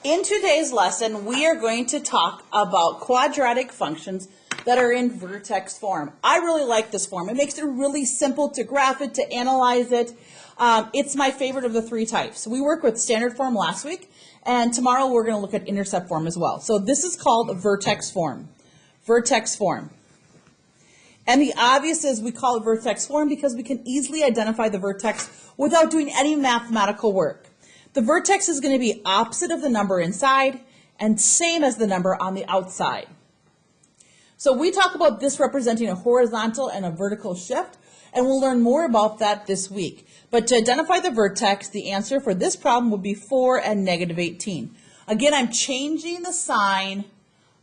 In today's lesson, we are going to talk about quadratic functions that are in vertex form. I really like this form. It makes it really simple to graph it, to analyze it. It's my favorite of the three types. We worked with standard form last week, and tomorrow we're going to look at intercept form as well. So this is called vertex form. Vertex form. And the obvious is we call it vertex form because we can easily identify the vertex without doing any mathematical work. The vertex is going to be opposite of the number inside and same as the number on the outside. So we talk about this representing a horizontal and a vertical shift, and we'll learn more about that this week. But to identify the vertex, the answer for this problem would be 4 and negative 18. Again, I'm changing the sign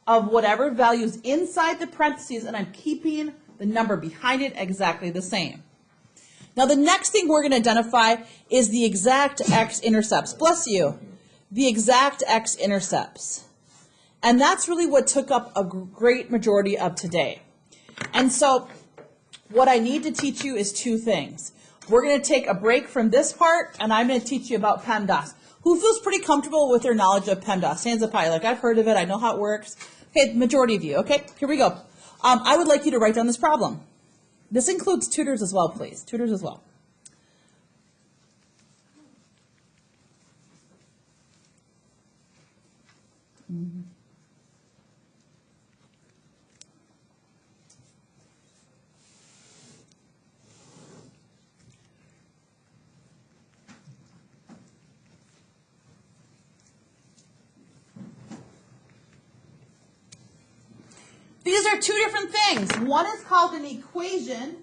of whatever value is inside the parentheses, and I'm keeping the number behind it exactly the same. Now the next thing we're going to identify is the exact x-intercepts. Bless you. The exact x-intercepts. And that's really what took up a great majority of today. And so what I need to teach you is two things. We're going to take a break from this part, and I'm going to teach you about PEMDAS. Who feels pretty comfortable with their knowledge of PEMDAS? Hands up high, like I've heard of it, I know how it works. Okay, majority of you. Okay, here we go. I would like you to write down this problem. This includes tutors as well, please. Tutors as well. These are two different things. One is called an equation.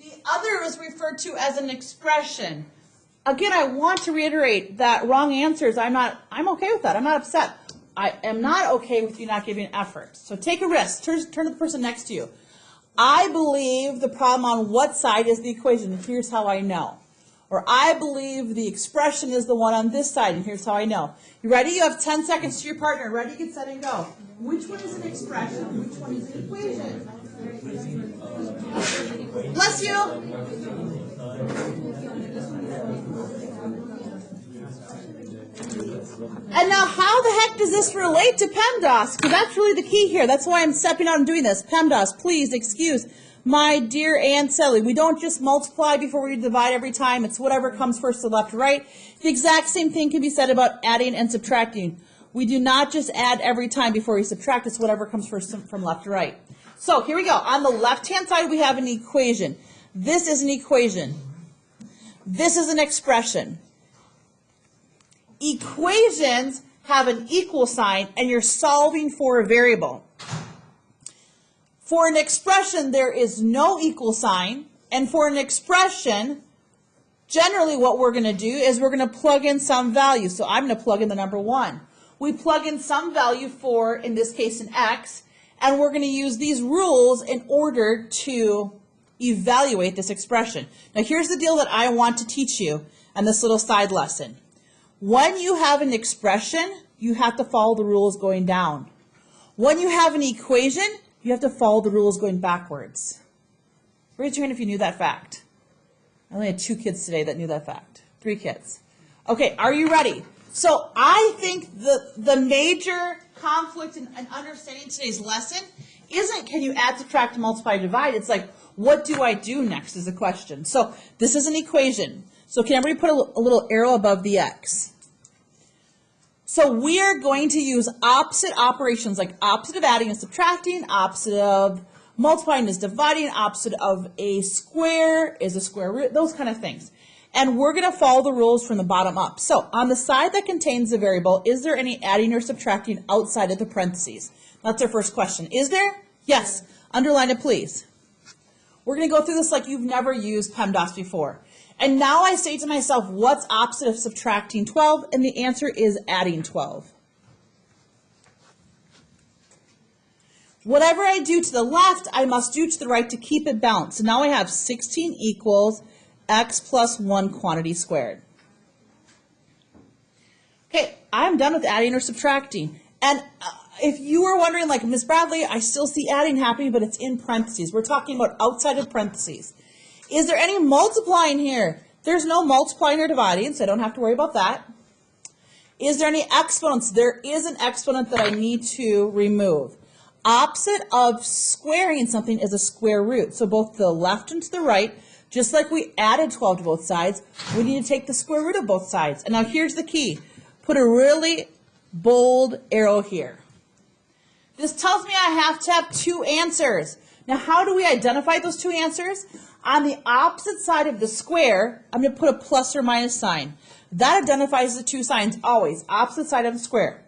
The other is referred to as an expression. Again, I want to reiterate that wrong answers, I'm okay with that. I'm not upset. I am not okay with you not giving effort. So take a risk. Turn to the person next to you. I believe the problem on what side is the equation, and here's how I know. Or I believe the expression is the one on this side, and here's how I know. You ready? You have 10 seconds to your partner. Ready, get set, and go. Which one is an expression? Which one is an equation? Bless you. And now how the heck does this relate to PEMDAS? Because that's really the key here. That's why I'm stepping out and doing this. PEMDAS, please excuse my dear Aunt Sally. We don't just multiply before we divide every time. It's whatever comes first to left, right? The exact same thing can be said about adding and subtracting. We do not just add every time before we subtract. It's whatever comes first from left to right. So here we go. On the left-hand side, we have an equation. This is an equation. This is an expression. Equations have an equal sign, and you're solving for a variable. For an expression, there is no equal sign, and for an expression, generally what we're going to do is we're going to plug in some value. So I'm going to plug in the number 1. We plug in some value for, in this case, an x, and we're going to use these rules in order to evaluate this expression. Now here's the deal that I want to teach you on this little side lesson. When you have an expression, you have to follow the rules going down. When you have an equation, you have to follow the rules going backwards. Raise your hand if you knew that fact. I only had 2 kids today that knew that fact. 3 kids. Okay, are you ready? So I think the major conflict in understanding today's lesson isn't can you add, subtract, multiply, divide. It's like, what do I do next is the question. So this is an equation. So can everybody put a little arrow above the x? So we are going to use opposite operations, like opposite of adding is subtracting, opposite of multiplying is dividing, opposite of a square is a square root, those kind of things. And we're going to follow the rules from the bottom up. So on the side that contains the variable, is there any adding or subtracting outside of the parentheses? That's our first question. Is there? Yes. Underline it, please. We're going to go through this like you've never used PEMDAS before. And now I say to myself, what's opposite of subtracting 12? And the answer is adding 12. Whatever I do to the left, I must do to the right to keep it balanced. So now I have 16 equals x plus 1 quantity squared. Okay, I'm done with adding or subtracting. And if you were wondering, like, Ms. Bradley, I still see adding happening, but it's in parentheses. We're talking about outside of parentheses. Is there any multiplying here? There's no multiplying or dividing, so I don't have to worry about that. Is there any exponents? There is an exponent that I need to remove. Opposite of squaring something is a square root. So both the left and to the right, just like we added 12 to both sides, we need to take the square root of both sides. And now here's the key. Put a really bold arrow here. This tells me I have to have two answers. Now how do we identify those two answers? On the opposite side of the square, I'm going to put a plus or minus sign. That identifies the two signs always, opposite side of the square.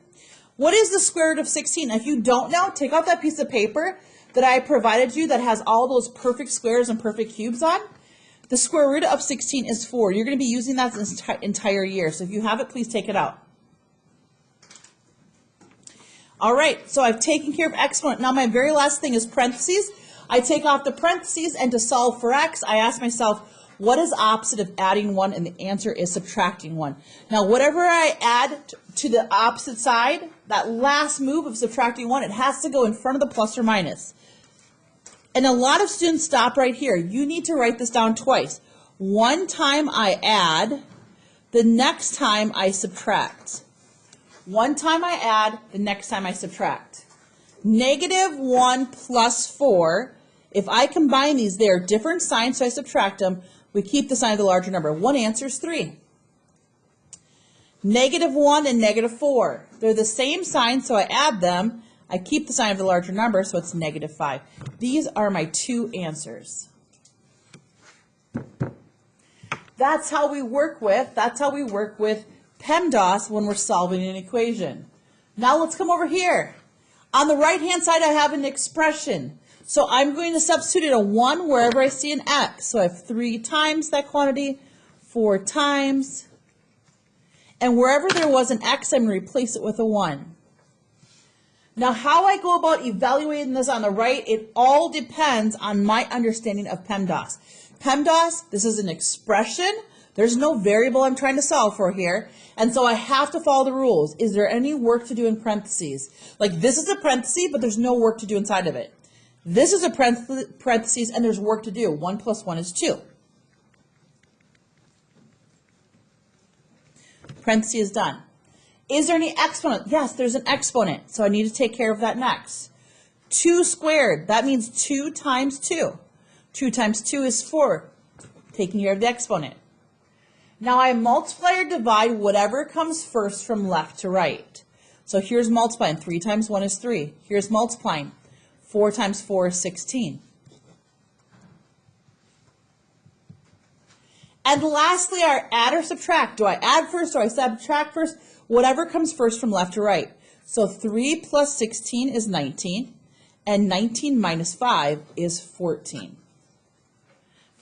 What is the square root of 16? If you don't know, take out that piece of paper that I provided you that has all those perfect squares and perfect cubes on. The square root of 16 is 4. You're going to be using that this entire year. So if you have it, please take it out. All right, so I've taken care of exponent. Now my very last thing is parentheses. I take off the parentheses, and to solve for x, I ask myself, what is opposite of adding 1? And the answer is subtracting 1. Now whatever I add to the opposite side, that last move of subtracting 1, it has to go in front of the plus or minus. And a lot of students stop right here. You need to write this down twice. One time I add, the next time I subtract. One time I add, the next time I subtract. Negative 1 plus 4, if I combine these, they are different signs, so I subtract them. We keep the sign of the larger number. One answer is 3. Negative 1 and negative 4. They're the same sign, so I add them. I keep the sign of the larger number, so it's negative 5. These are my two answers. That's how we work with PEMDAS when we're solving an equation. Now let's come over here. On the right-hand side, I have an expression. So I'm going to substitute a 1 wherever I see an x. So I have 3 times that quantity, 4 times. And wherever there was an x, I'm going to replace it with a 1. Now, how I go about evaluating this on the right, it all depends on my understanding of PEMDAS. PEMDAS, this is an expression. There's no variable I'm trying to solve for here. And so I have to follow the rules. Is there any work to do in parentheses? Like this is a parenthesis, but there's no work to do inside of it. This is a parentheses, and there's work to do. 1 plus 1 is 2. Parentheses is done. Is there any exponent? Yes, there's an exponent, so I need to take care of that next. 2 squared, that means 2 times 2. 2 times 2 is 4, taking care of the exponent. Now I multiply or divide whatever comes first from left to right. So here's multiplying. 3 times 1 is 3. Here's multiplying. 4 times 4 is 16. And lastly, our add or subtract. Do I add first or I subtract first? Whatever comes first from left to right. So 3 plus 16 is 19, and 19 minus 5 is 14.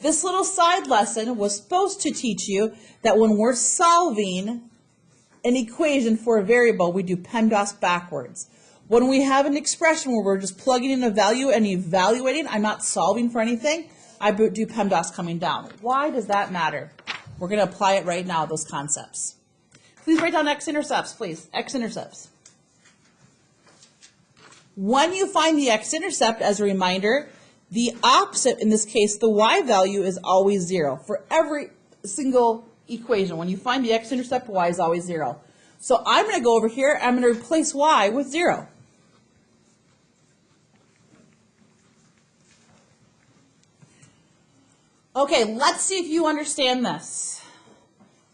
This little side lesson was supposed to teach you that when we're solving an equation for a variable, we do PEMDAS backwards. When we have an expression where we're just plugging in a value and evaluating, I'm not solving for anything, I do PEMDAS coming down. Why does that matter? We're going to apply it right now, those concepts. Please write down x-intercepts, please. X-intercepts. When you find the x-intercept, as a reminder, the opposite, in this case, the y value is always 0. For every single equation, when you find the x-intercept, y is always 0. So I'm going to go over here, I'm going to replace y with 0. Okay, let's see if you understand this.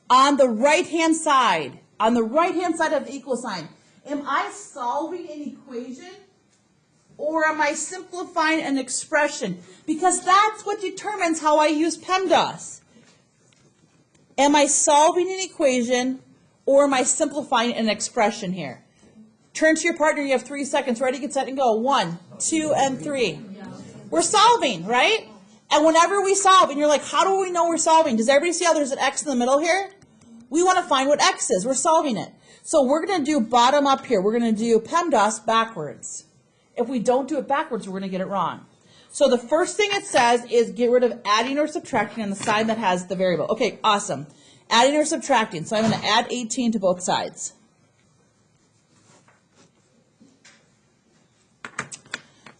On the right-hand side of the equal sign, am I solving an equation or am I simplifying an expression? Because that's what determines how I use PEMDAS. Am I solving an equation or am I simplifying an expression here? Turn to your partner, you have 3 seconds. Ready, get set, and go. 1, 2, and 3. We're solving, right? And whenever we solve, and you're like, how do we know we're solving? Does everybody see how there's an x in the middle here? We want to find what x is. We're solving it. So we're going to do bottom up here. We're going to do PEMDAS backwards. If we don't do it backwards, we're going to get it wrong. So the first thing it says is get rid of adding or subtracting on the side that has the variable. Okay, awesome. Adding or subtracting. So I'm going to add 18 to both sides.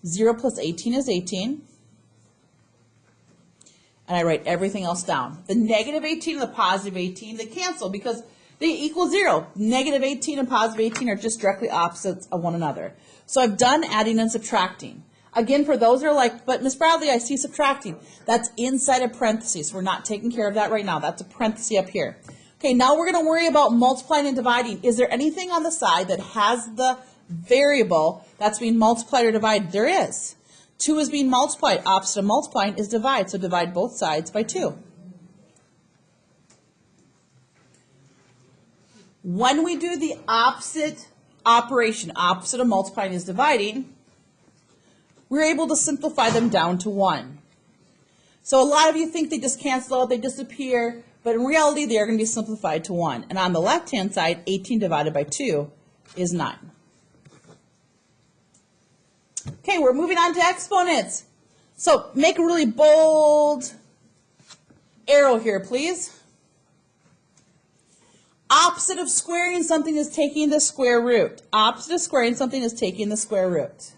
Zero plus 18 is 18. And I write everything else down. The negative 18 and the positive 18, they cancel because They equal 0. Negative 18 and positive 18 are just directly opposites of one another. So I've done adding and subtracting. Again, for those who are like, but Miss Bradley, I see subtracting. That's inside of parentheses. We're not taking care of that right now. That's a parenthesis up here. Okay, now we're going to worry about multiplying and dividing. Is there anything on the side that has the variable that's being multiplied or divided? There is. 2 is being multiplied. Opposite of multiplying is divide. So divide both sides by 2. When we do the opposite operation, opposite of multiplying is dividing, we're able to simplify them down to 1. So a lot of you think they just cancel out, they disappear, but in reality they are going to be simplified to 1. And on the left-hand side, 18 divided by 2 is 9. Okay, we're moving on to exponents. So make a really bold arrow here, please. Opposite of squaring something is taking the square root. Opposite of squaring something is taking the square root.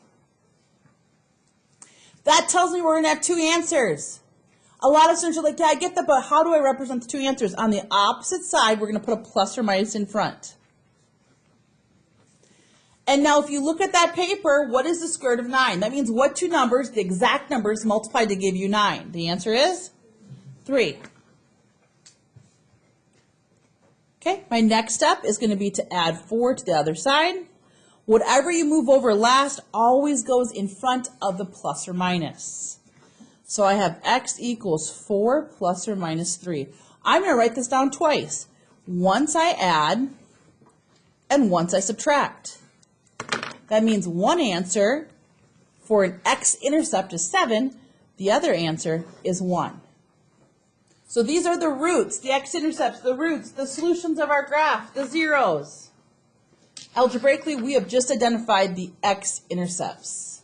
That tells me we're going to have 2 answers. A lot of students are like, yeah, I get that, but how do I represent the 2 answers? On the opposite side, we're going to put a plus or minus in front. And now if you look at that paper, what is the square root of 9? That means what 2 numbers, the exact numbers, multiplied to give you 9? The answer is 3. Okay, my next step is going to be to add 4 to the other side. Whatever you move over last always goes in front of the plus or minus. So I have x equals 4 plus or minus 3. I'm going to write this down twice. Once I add and once I subtract. That means one answer for an x-intercept is 7. The other answer is 1. So these are the roots, the x-intercepts, the roots, the solutions of our graph, the zeros. Algebraically, we have just identified the x-intercepts.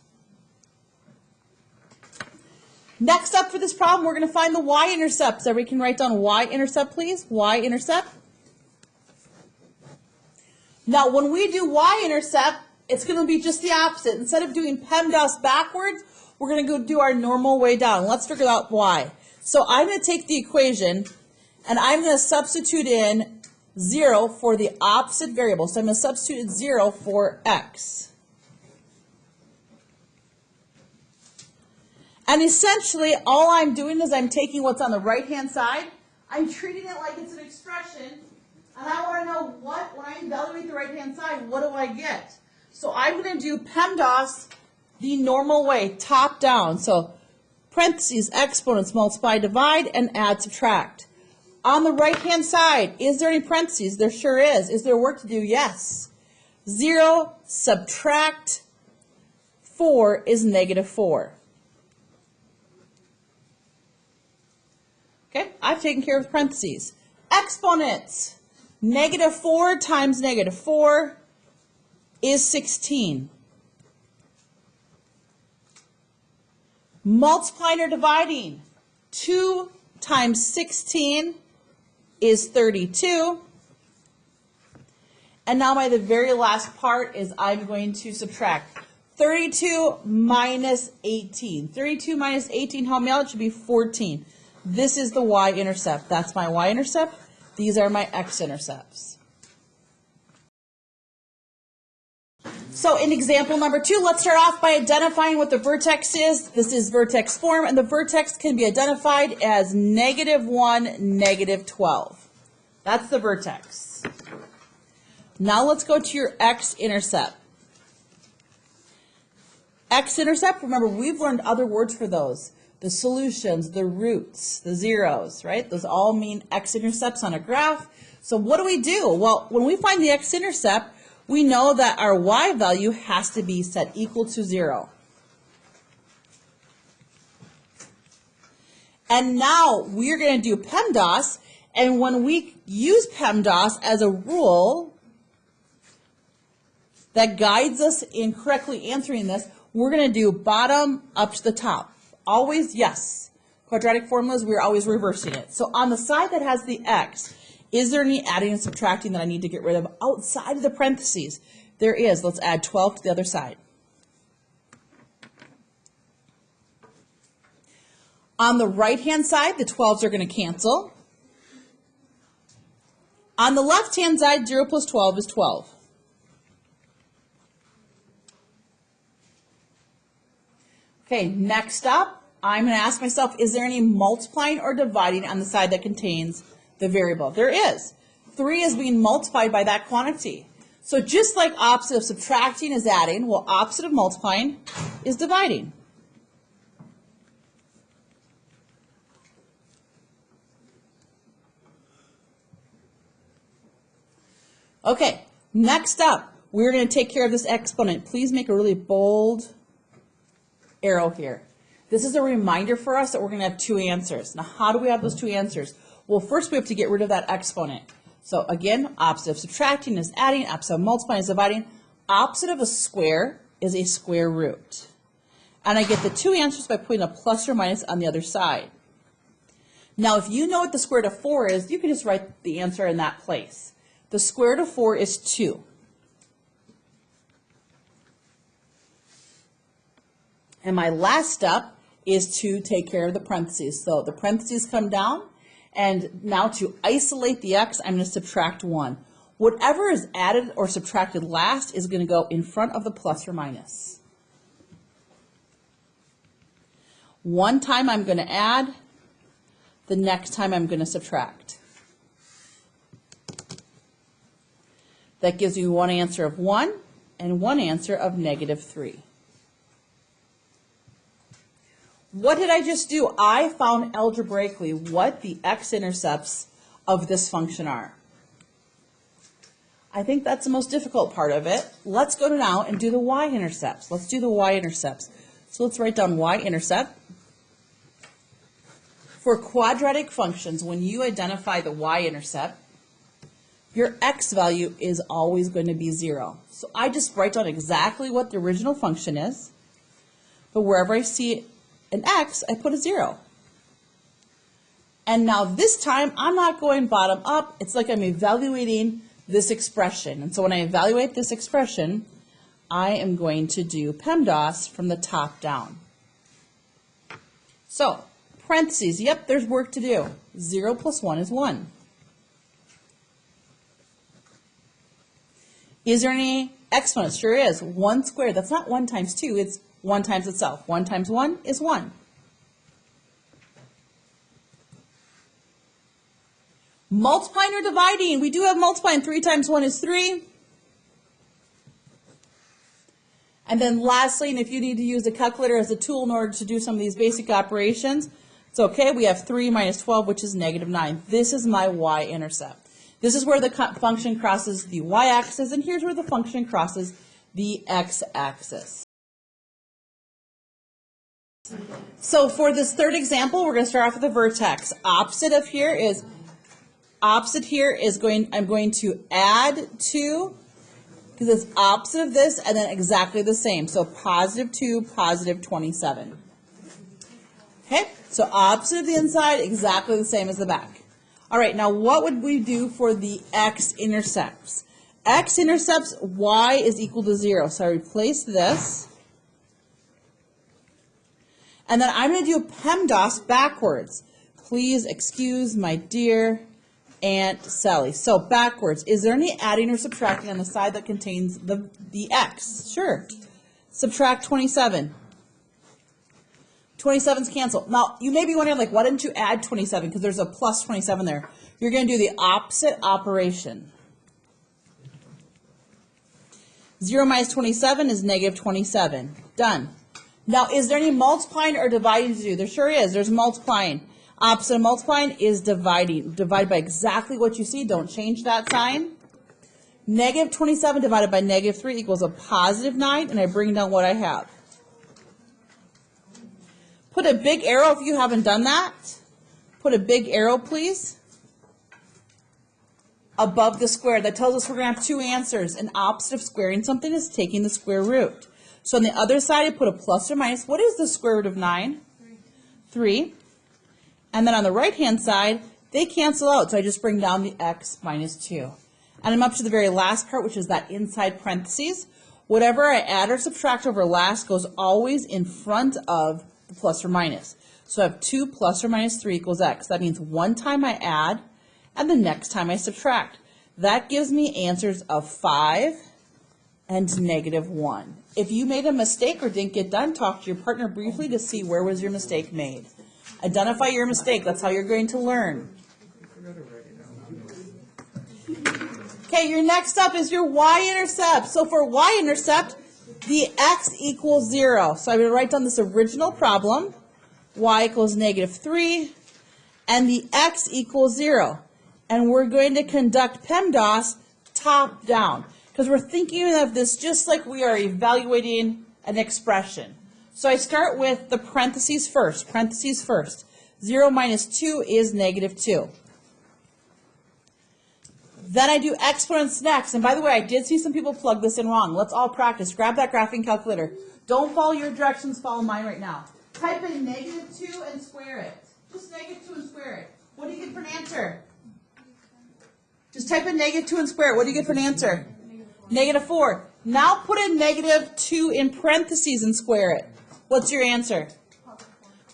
Next up for this problem, we're going to find the y-intercepts. Everybody can write down y-intercept, please. Y-intercept. Now, when we do y-intercept, it's going to be just the opposite. Instead of doing PEMDAS backwards, we're going to go do our normal way down. Let's figure out y. So I'm going to take the equation, and I'm going to substitute in 0 for the opposite variable. So I'm going to substitute 0 for x. And essentially, all I'm doing is I'm taking what's on the right-hand side, I'm treating it like it's an expression, and I want to know what, when I evaluate the right-hand side, what do I get? So I'm going to do PEMDAS the normal way, top down. So parentheses, exponents, multiply, divide, and add, subtract. On the right-hand side, is there any parentheses? There sure is. Is there work to do? Yes. 0 subtract 4 is negative 4. Okay, I've taken care of parentheses. Exponents. Negative 4 times negative 4 is 16. Multiplying or dividing. 2 times 16 is 32. And now the very last part is I'm going to subtract. 32 minus 18. 32 minus 18, how many? It should be 14. This is the y-intercept. That's my y-intercept. These are my x-intercepts. So in example number 2, let's start off by identifying what the vertex is. This is vertex form, and the vertex can be identified as -1, -12. That's the vertex. Now let's go to your x-intercept. X-intercept, remember, we've learned other words for those. The solutions, the roots, the zeros, right? Those all mean x-intercepts on a graph. So what do we do? Well, when we find the x-intercept, we know that our y value has to be set equal to 0. And now we're going to do PEMDAS, and when we use PEMDAS as a rule that guides us in correctly answering this, we're going to do bottom up to the top. Always, yes. Quadratic formulas, we're always reversing it. So on the side that has the x, is there any adding and subtracting that I need to get rid of outside of the parentheses? There is. Let's add 12 to the other side. On the right-hand side, the 12s are going to cancel. On the left-hand side, 0 plus 12 is 12. Okay, next up, I'm going to ask myself, is there any multiplying or dividing on the side that contains the variable? There is. 3 is being multiplied by that quantity. So just like opposite of subtracting is adding, well, opposite of multiplying is dividing. Okay, next up, we're going to take care of this exponent. Please make a really bold arrow here. This is a reminder for us that we're going to have two answers. Now, how do we have those two answers? Well, first we have to get rid of that exponent. So again, opposite of subtracting is adding, opposite of multiplying is dividing. Opposite of a square is a square root. And I get the two answers by putting a plus or minus on the other side. Now, if you know what the square root of 4 is, you can just write the answer in that place. The square root of 4 is 2. And my last step is to take care of the parentheses. So the parentheses come down, and now to isolate the x, I'm going to subtract 1. Whatever is added or subtracted last is going to go in front of the plus or minus. One time I'm going to add, the next time I'm going to subtract. That gives you one answer of 1 and one answer of -3. What did I just do? I found algebraically what the x-intercepts of this function are. I think that's the most difficult part of it. Let's go now and do the y-intercepts. Let's do the y-intercepts. So let's write down y-intercept. For quadratic functions, when you identify the y-intercept, your x value is always going to be 0. So I just write down exactly what the original function is, but wherever I see an x, I put a 0. And now this time, I'm not going bottom up. It's like I'm evaluating this expression. And so when I evaluate this expression, I am going to do PEMDAS from the top down. So, parentheses, yep, there's work to do. 0 plus 1 is 1. Is there any exponent? Sure is. 1 squared. That's not 1 times 2. It's 1 times itself. 1 times 1 is 1. Multiplying or dividing? We do have multiplying. 3 times 1 is 3. And then lastly, and if you need to use a calculator as a tool in order to do some of these basic operations, it's okay. We have 3 minus 12, which is -9. This is my y-intercept. This is where the function crosses the y-axis, and here's where the function crosses the x-axis. So for this third example, we're going to start off with a vertex. Opposite here is I'm going to add 2, because it's opposite of this, and then exactly the same. So +2, +27. Okay, so opposite of the inside, exactly the same as the back. All right, now what would we do for the x-intercepts? X-intercepts, y is equal to 0. So I replace this. And then I'm going to do PEMDAS backwards. Please excuse my dear Aunt Sally. So backwards, is there any adding or subtracting on the side that contains the x? Sure. Subtract 27. 27's canceled. Now, you may be wondering, like, why didn't you add 27? Because there's a plus 27 there. You're going to do the opposite operation. 0 minus 27 is -27. Done. Now, is there any multiplying or dividing to do? There sure is. There's multiplying. Opposite of multiplying is dividing. Divide by exactly what you see. Don't change that sign. -27 divided by -3 equals a +9, and I bring down what I have. Put a big arrow if you haven't done that. Put a big arrow, please, above the square. That tells us we're going to have two answers. An opposite of squaring something is taking the square root. So on the other side, I put a plus or minus. What is the square root of 9? 3. And then on the right-hand side, they cancel out. So I just bring down the x minus 2. And I'm up to the very last part, which is that inside parentheses. Whatever I add or subtract over last goes always in front of the plus or minus. So I have 2 plus or minus 3 equals x. That means one time I add, and the next time I subtract. That gives me answers of 5 and -1. If you made a mistake or didn't get done, talk to your partner briefly to see where was your mistake made. Identify your mistake. That's how you're going to learn. Okay, your next up is your y-intercept. So for y-intercept, the x equals 0. So I'm going to write down this original problem. Y equals -3, and the x equals 0. And we're going to conduct PEMDAS top down, because we're thinking of this just like we are evaluating an expression. So I start with the parentheses first. 0 minus 2 is -2. Then I do exponents next. And by the way, I did see some people plug this in wrong. Let's all practice. Grab that graphing calculator. Don't follow your directions, follow mine right now. Type in -2 and square it. Just -2 and square it. What do you get for an answer? Just type in -2 and square it. What do you get for an answer? -4. Now put in -2 in parentheses and square it. What's your answer?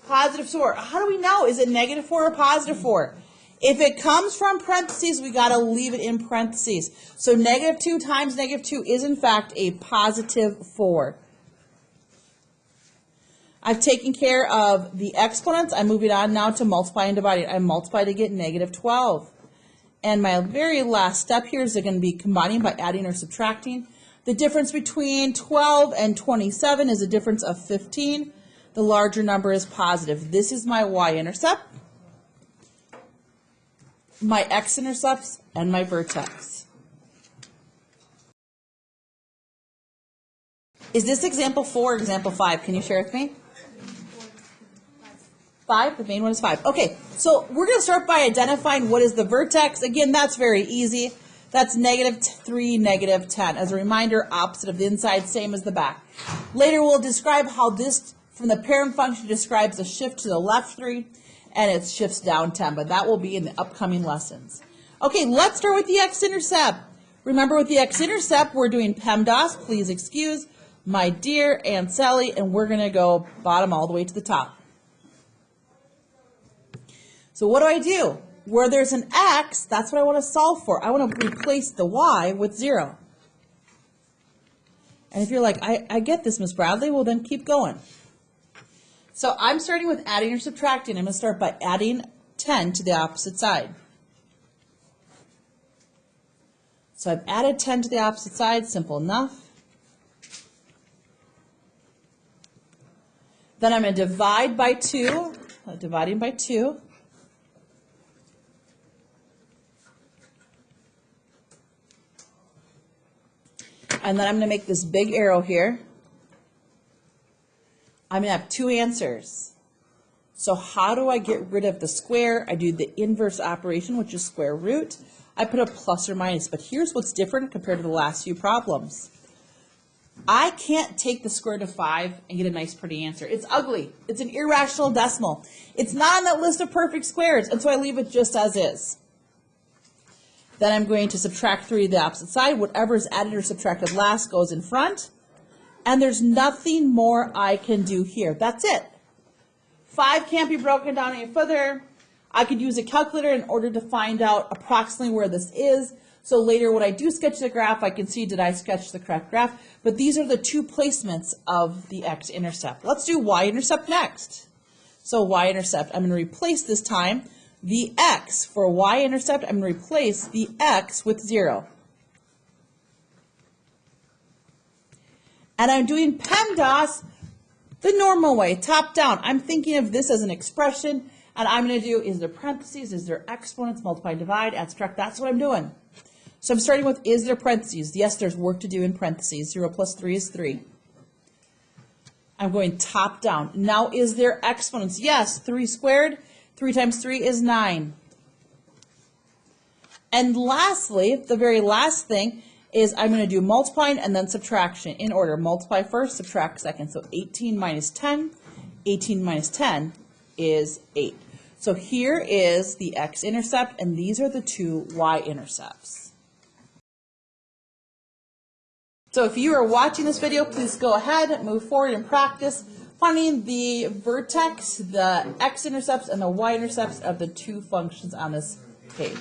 +4. How do we know? Is it -4 or +4? If it comes from parentheses, we got to leave it in parentheses. So -2 times -2 is in fact a +4. I've taken care of the exponents. I'm moving on now to multiply and dividing. I multiply to get -12. And my very last step here is going to be combining by adding or subtracting. The difference between 12 and 27 is a difference of 15. The larger number is positive. This is my y-intercept, my x-intercepts, and my vertex. Is this example 4 or example 5? Can you share with me? 5? The main one is 5. Okay, so we're going to start by identifying what is the vertex. Again, that's very easy. That's -3, -10. As a reminder, opposite of the inside, same as the back. Later, we'll describe how this, from the parent function, describes a shift to the left 3, and it shifts down 10, but that will be in the upcoming lessons. Okay, let's start with the x-intercept. Remember, with the x-intercept, we're doing PEMDAS. Please excuse my dear Aunt Sally, and we're going to go bottom all the way to the top. So what do? Where there's an x, that's what I want to solve for. I want to replace the y with 0. And if you're like, I get this, Miss Bradley, well then keep going. So I'm starting with adding or subtracting. I'm going to start by adding 10 to the opposite side. So I've added 10 to the opposite side, simple enough. Then I'm going to divide by 2, dividing by 2. And then I'm going to make this big arrow here. I'm going to have 2 answers. So how do I get rid of the square? I do the inverse operation, which is square root. I put a plus or minus, but here's what's different compared to the last few problems. I can't take the square root of 5 and get a nice pretty answer. It's ugly. It's an irrational decimal. It's not on that list of perfect squares, and so I leave it just as is. Then I'm going to subtract 3 to the opposite side. Whatever is added or subtracted last goes in front. And there's nothing more I can do here. That's it. 5 can't be broken down any further. I could use a calculator in order to find out approximately where this is. So later when I do sketch the graph, I can see, did I sketch the correct graph? But these are the 2 placements of the x-intercept. Let's do y-intercept next. So y-intercept, I'm going to replace this time the x. For y-intercept, I'm going to replace the x with 0. And I'm doing PEMDAS the normal way, top down. I'm thinking of this as an expression, and I'm going to do, is there parentheses, is there exponents, multiply, divide, add, subtract. That's what I'm doing. So I'm starting with, is there parentheses? Yes, there's work to do in parentheses. 0 plus 3 is 3. I'm going top down. Now, is there exponents? Yes, 3 squared. 3 times 3 is 9. And lastly, the very last thing is I'm going to do multiplying and then subtraction in order. Multiply first, subtract second. So 18 minus 10. 18 minus 10 is 8. So here is the x-intercept, and these are the 2 y-intercepts. So if you are watching this video, please go ahead, move forward and practice finding the vertex, the x-intercepts, and the y-intercepts of the 2 functions on this page.